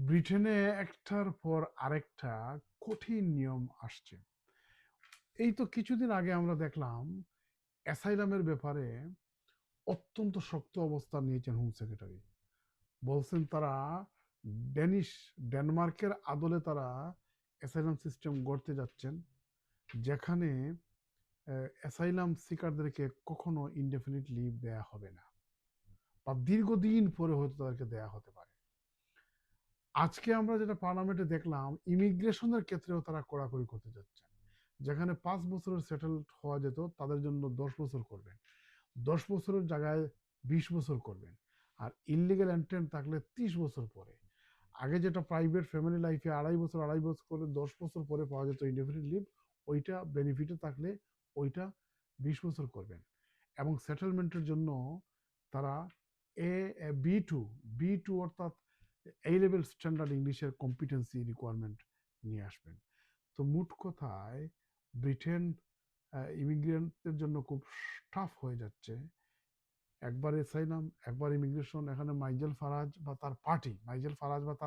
ব্রিটেনে একটার পর আরেকটা কঠিন নিয়ম আসছে। এই তো কিছুদিন আগে আমরা দেখলাম অ্যাসাইলামের ব্যাপারে অত্যন্ত শক্ত অবস্থান নিয়েছেন হোম সেক্রেটারি। বলছেন তারা ডেনমার্কের আদলে তারা অ্যাসাইলাম সিস্টেম গড়তে যাচ্ছেন, যেখানে অ্যাসাইলাম সিকারদেরকে কখনো ইনডেফিনিট লিভ দেয়া হবে না, বা দীর্ঘদিন পরে হয়তো তাদেরকে দেয়া হতে পারে। আজকে আমরা যেটা পার্লামেন্টে দেখলাম, ইমিগ্রেশনের ক্ষেত্রেও তারা কড়াকড়ি করতে যাচ্ছেন। যেখানে 5 বছরের সেটেলড হওয়া যেত তাদের জন্য 10 বছর করবেন, 10 বছরের জায়গায় 20 বছর করবেন। আর ইললিগাল এন্ট্রেন্ট থাকলে 30 বছর পরে। আগে যেটা প্রাইভেট ফ্যামিলি লাইফে 2.5 বছর করে 10 বছর পরে পাওয়া যেত ইনডেফিনিট লিভ, ওইটা বেনিফিটে থাকলে ওইটা 20 বছর করবেন। এবং সেটেলমেন্টের জন্য তারা এ বি টু অর্থাৎ এই লেভেল স্ট্যান্ডার্ড ইংলিশের কম্পিটেন্সি রিকোয়ারমেন্ট নিয়ে আসবেন। তো মোট কথায় ব্রিটেন ইমিগ্রেন্টদের জন্য খুব টাফ হয়ে যাচ্ছে। একবার এসাইলাম, একবার ইমিগ্রেশন। এখানে মাইকেল ফারাজ বা তার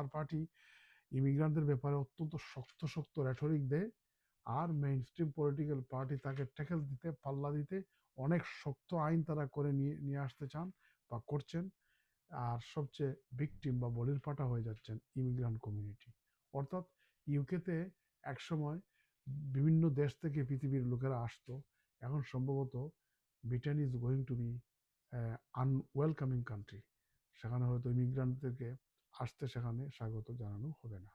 পার্টি ইমিগ্রান্টদের ব্যাপারে অত্যন্ত শক্ত শক্ত রেটরিক দেয়, আর মেইন স্ট্রিম পলিটিক্যাল পার্টি তাকে ট্যাকেল দিতে, পাল্লা দিতে অনেক শক্ত আইন তারা করে নিয়ে নিয়ে আসতে চান বা করছেন। আর সবচেয়ে ভিকটিম বা বলির পাঠা হয়ে যাচ্ছেন ইমিগ্রান্ট কমিউনিটি। অর্থাৎ ইউকেতে একসময় বিভিন্ন দেশ থেকে পৃথিবীর লোকেরা আসতো, এখন সম্ভবত Britain is going to be unwelcoming country. সেখানে হয়তো ইমিগ্রান্টদেরকে আসতে সেখানে স্বাগত জানানো হবে না।